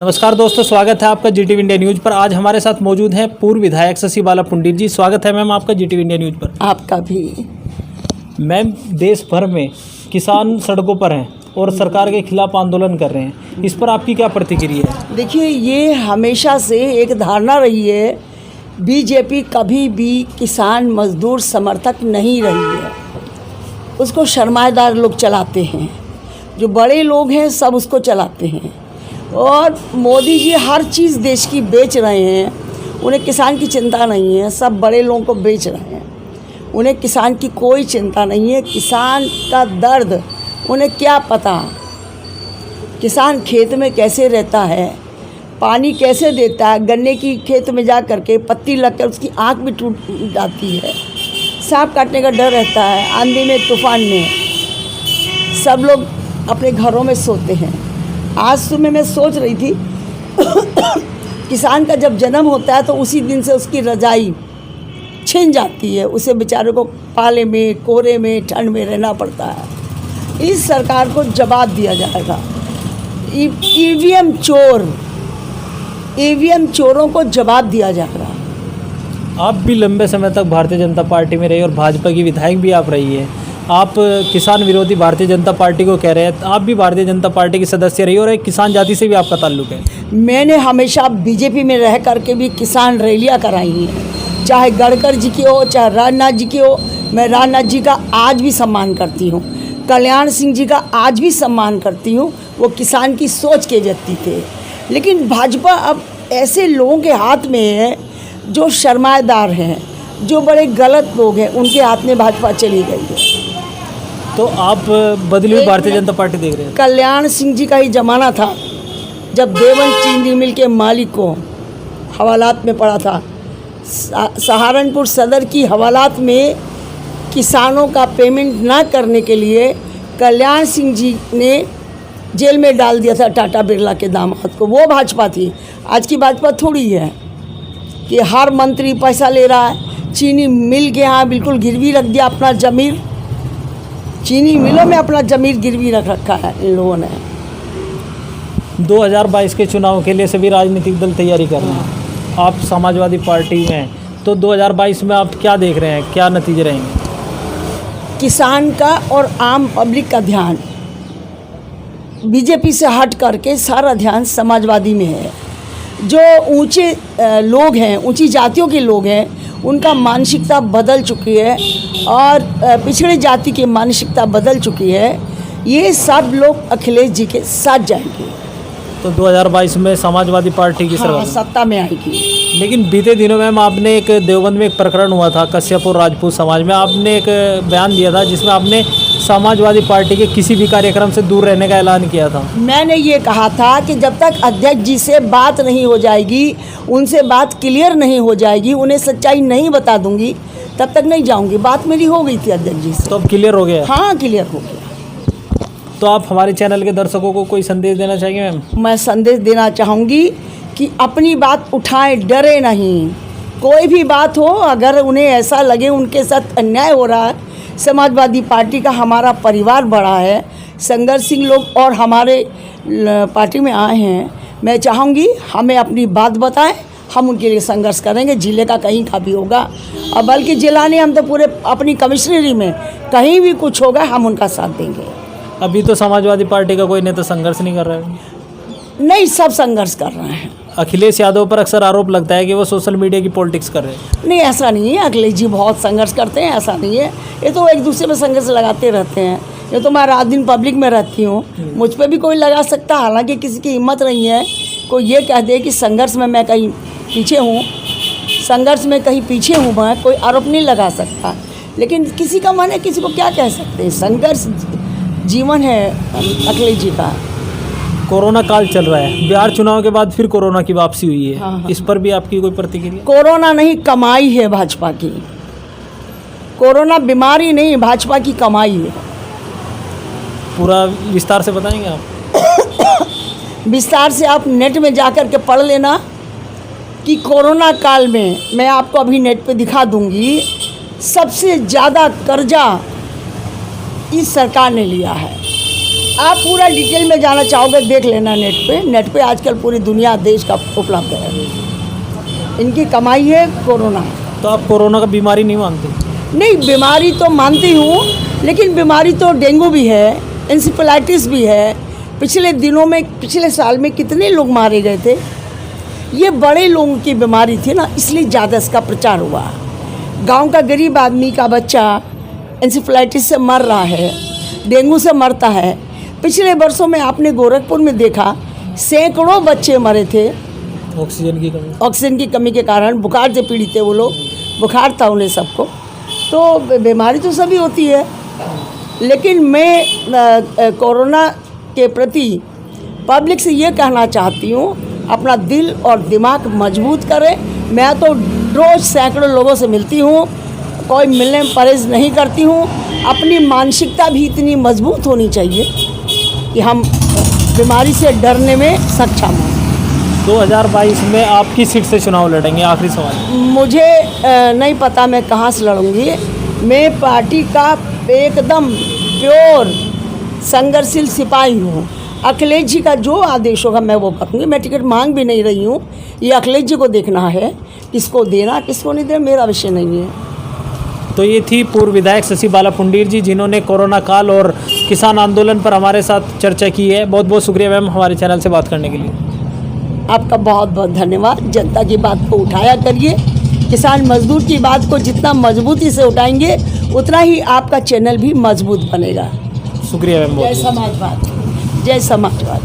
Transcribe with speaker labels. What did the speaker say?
Speaker 1: नमस्कार दोस्तों, स्वागत है आपका जीटीवी इंडिया न्यूज पर। आज हमारे साथ मौजूद हैं पूर्व विधायक शशि बाला पुंडित जी। स्वागत है मैम आपका जीटीवी इंडिया न्यूज पर।
Speaker 2: आपका भी।
Speaker 1: मैम, देश भर में किसान सड़कों पर हैं और सरकार के खिलाफ आंदोलन कर रहे हैं, इस पर आपकी क्या प्रतिक्रिया है?
Speaker 2: देखिए, ये हमेशा से एक धारणा रही है, बीजेपी कभी भी किसान मजदूर समर्थक नहीं रही है। उसको सरमाएदार लोग चलाते हैं, जो बड़े लोग हैं सब उसको चलाते हैं। और मोदी जी हर चीज़ देश की बेच रहे हैं, उन्हें किसान की चिंता नहीं है, सब बड़े लोगों को बेच रहे हैं। उन्हें किसान की कोई चिंता नहीं है। किसान का दर्द उन्हें क्या पता, किसान खेत में कैसे रहता है, पानी कैसे देता है, गन्ने की खेत में जा कर के पत्ती लग कर उसकी आँख भी टूट जाती है, सांप काटने का डर रहता है, आंधी में तूफान में सब लोग अपने घरों में सोते हैं। आज सुबह मैं सोच रही थी किसान का जब जन्म होता है तो उसी दिन से उसकी रजाई छिन जाती है, उसे बेचारे को पाले में, कोहरे में, ठंड में रहना पड़ता है। इस सरकार को जवाब दिया जाएगा। ईवीएम चोरों को जवाब दिया जाएगा।
Speaker 1: आप भी लंबे समय तक भारतीय जनता पार्टी में रही और भाजपा की विधायक भी आप रही है। आप किसान विरोधी भारतीय जनता पार्टी को कह रहे हैं, आप भी भारतीय जनता पार्टी के सदस्य रही और एक किसान जाति से भी आपका ताल्लुक है।
Speaker 2: मैंने हमेशा बीजेपी में रह करके भी किसान रैलियाँ कराई हैं, चाहे गडकरी जी की हो, चाहे राजनाथ जी की हो। मैं राजनाथ जी का आज भी सम्मान करती हूँ, कल्याण सिंह जी का आज भी सम्मान करती हूँ। वो किसान की सोच के व्यक्ति थे। लेकिन भाजपा अब ऐसे लोगों के हाथ में है जो शर्माएदार हैं, जो बड़े गलत लोग हैं, उनके हाथ में भाजपा चली गई है।
Speaker 1: तो आप बदली हुई भारतीय जनता पार्टी देख रहे हैं?
Speaker 2: कल्याण सिंह जी का ही ज़माना था जब देवन चीनी मिल के मालिक को हवालात में पड़ा था। सहारनपुर सदर की हवालात में किसानों का पेमेंट ना करने के लिए कल्याण सिंह जी ने जेल में डाल दिया था टाटा बिरला के दामाद को। वो भाजपा थी। आज की भाजपा थोड़ी है कि हर मंत्री पैसा ले रहा है। चीनी मिल के यहाँ बिल्कुल गिरवी रख दिया अपना ज़मीर। चीनी मिलों में अपना ज़मीर गिरवी रख रखा है इन लोगों ने।
Speaker 1: 2022 के चुनाव के लिए सभी राजनीतिक दल तैयारी कर रहे हैं। आप समाजवादी पार्टी में, तो 2022 में आप क्या देख रहे हैं, क्या नतीजे रहेंगे?
Speaker 2: किसान का और आम पब्लिक का ध्यान बीजेपी से हट करके सारा ध्यान समाजवादी में है। जो ऊंचे लोग हैं, ऊंची जातियों के लोग हैं, उनका मानसिकता बदल चुकी है और पिछड़ी जाति की मानसिकता बदल चुकी है। ये सब लोग अखिलेश जी के साथ जाएंगे।
Speaker 1: तो 2022 में समाजवादी पार्टी की सरकार
Speaker 2: सत्ता में आएगी।
Speaker 1: लेकिन बीते दिनों में आपने एक देवबंद में एक प्रकरण हुआ था कश्यप और राजपूत समाज में, आपने एक बयान दिया था जिसमें आपने समाजवादी पार्टी के किसी भी कार्यक्रम से दूर रहने का ऐलान किया था।
Speaker 2: मैंने ये कहा था कि जब तक अध्यक्ष जी से बात नहीं हो जाएगी, उनसे बात क्लियर नहीं हो जाएगी, उन्हें सच्चाई नहीं बता दूंगी, तब तक नहीं जाऊंगी। बात मेरी हो गई थी अध्यक्ष जी से।
Speaker 1: तो अब क्लियर हो गया?
Speaker 2: हाँ, क्लियर हो गया।
Speaker 1: तो आप हमारे चैनल के दर्शकों को कोई संदेश देना चाहेंगे मैम?
Speaker 2: मैं संदेश देना चाहूँगी कि अपनी बात उठाएं, डरे नहीं। कोई भी बात हो, अगर उन्हें ऐसा लगे उनके साथ अन्याय हो रहा है, समाजवादी पार्टी का हमारा परिवार बड़ा है, संघर्ष सिंह लोग और हमारे पार्टी में आए हैं। मैं चाहूँगी हमें अपनी बात बताएं, हम उनके लिए संघर्ष करेंगे। जिले का कहीं का भी होगा, और बल्कि जिला नहीं, हम तो पूरे अपनी कमिश्नरी में कहीं भी कुछ होगा हम उनका साथ देंगे।
Speaker 1: अभी तो समाजवादी पार्टी का कोई नेता संघर्ष नहीं कर रहा है?
Speaker 2: नहीं, सब संघर्ष कर रहे हैं।
Speaker 1: अखिलेश यादव पर अक्सर आरोप लगता है कि वो सोशल मीडिया की पॉलिटिक्स कर रहे हैं।
Speaker 2: नहीं, ऐसा नहीं है। अखिलेश जी बहुत संघर्ष करते हैं, ऐसा नहीं है। ये तो एक दूसरे में संघर्ष लगाते रहते हैं। ये तो मैं रात दिन पब्लिक में रहती हूँ, मुझ पर भी कोई लगा सकता। हालांकि किसी की हिम्मत नहीं है कोई ये कह दे कि संघर्ष में मैं कहीं पीछे हूँ। संघर्ष में कहीं पीछे हूँ मैं, कोई आरोप नहीं लगा सकता। लेकिन किसी का मन है, किसी को क्या कह सकते हैं। संघर्ष जीवन है अखिलेश जी का।
Speaker 1: कोरोना काल चल रहा है, बिहार चुनाव के बाद फिर कोरोना की वापसी हुई है।
Speaker 2: हाँ।
Speaker 1: इस पर भी आपकी कोई प्रतिक्रिया?
Speaker 2: कोरोना नहीं, कमाई है भाजपा की। कोरोना बीमारी नहीं, भाजपा की कमाई है।
Speaker 1: पूरा विस्तार से बताएंगे आप?
Speaker 2: विस्तार से आप नेट में जाकर के पढ़ लेना कि कोरोना काल में, मैं आपको अभी नेट पे दिखा दूंगी, सबसे ज़्यादा कर्जा इस सरकार ने लिया है। आप पूरा डिटेल में जाना चाहोगे देख लेना नेट पे आजकल पूरी दुनिया देश का उपलब्ध है। इनकी कमाई है कोरोना।
Speaker 1: तो आप कोरोना का बीमारी नहीं मानते?
Speaker 2: नहीं, बीमारी तो मानती हूँ, लेकिन बीमारी तो डेंगू भी है, इंसेफेलाइटिस भी है। पिछले साल में कितने लोग मारे गए थे। ये बड़े लोगों की बीमारी थी ना, इसलिए ज़्यादा इसका प्रचार हुआ। गांव का गरीब आदमी का बच्चा इंसेफेलाइटिस से मर रहा है, डेंगू से मरता है। पिछले वर्षों में आपने गोरखपुर में देखा सैकड़ों बच्चे मरे थे ऑक्सीजन की कमी के कारण। बुखार से पीड़ित थे वो लोग, बुखार था उन्हें सबको। तो बीमारी तो सभी होती है, लेकिन मैं कोरोना के प्रति पब्लिक से ये कहना चाहती हूँ, अपना दिल और दिमाग मजबूत करें। मैं तो रोज़ सैकड़ों लोगों से मिलती हूँ, कोई मिलने में परहेज नहीं करती हूँ। अपनी मानसिकता भी इतनी मजबूत होनी चाहिए कि हम बीमारी से डरने में सक्षम हों।
Speaker 1: 2022 में आप किस सीट से चुनाव लड़ेंगे? आखिरी सवाल।
Speaker 2: मुझे नहीं पता मैं कहाँ से लड़ूंगी। मैं पार्टी का एकदम प्योर संघर्षशील सिपाही हूँ। अखिलेश जी का जो आदेश होगा मैं वो करूँगी। मैं टिकट मांग भी नहीं रही हूँ, ये अखिलेश जी को देखना है, किसको देना किसको नहीं देना मेरा विषय नहीं है।
Speaker 1: तो ये थी पूर्व विधायक शशि बाला पुंडीर जी, जिन्होंने कोरोना काल और किसान आंदोलन पर हमारे साथ चर्चा की है। बहुत बहुत शुक्रिया मैम हमारे चैनल से बात करने के लिए।
Speaker 2: आपका बहुत बहुत धन्यवाद। जनता की बात को उठाया करिए। किसान मजदूर की बात को जितना मजबूती से उठाएंगे उतना ही आपका चैनल भी मजबूत बनेगा।
Speaker 1: शुक्रिया मैम।
Speaker 2: जय समाजवाद, जय समाजवाद।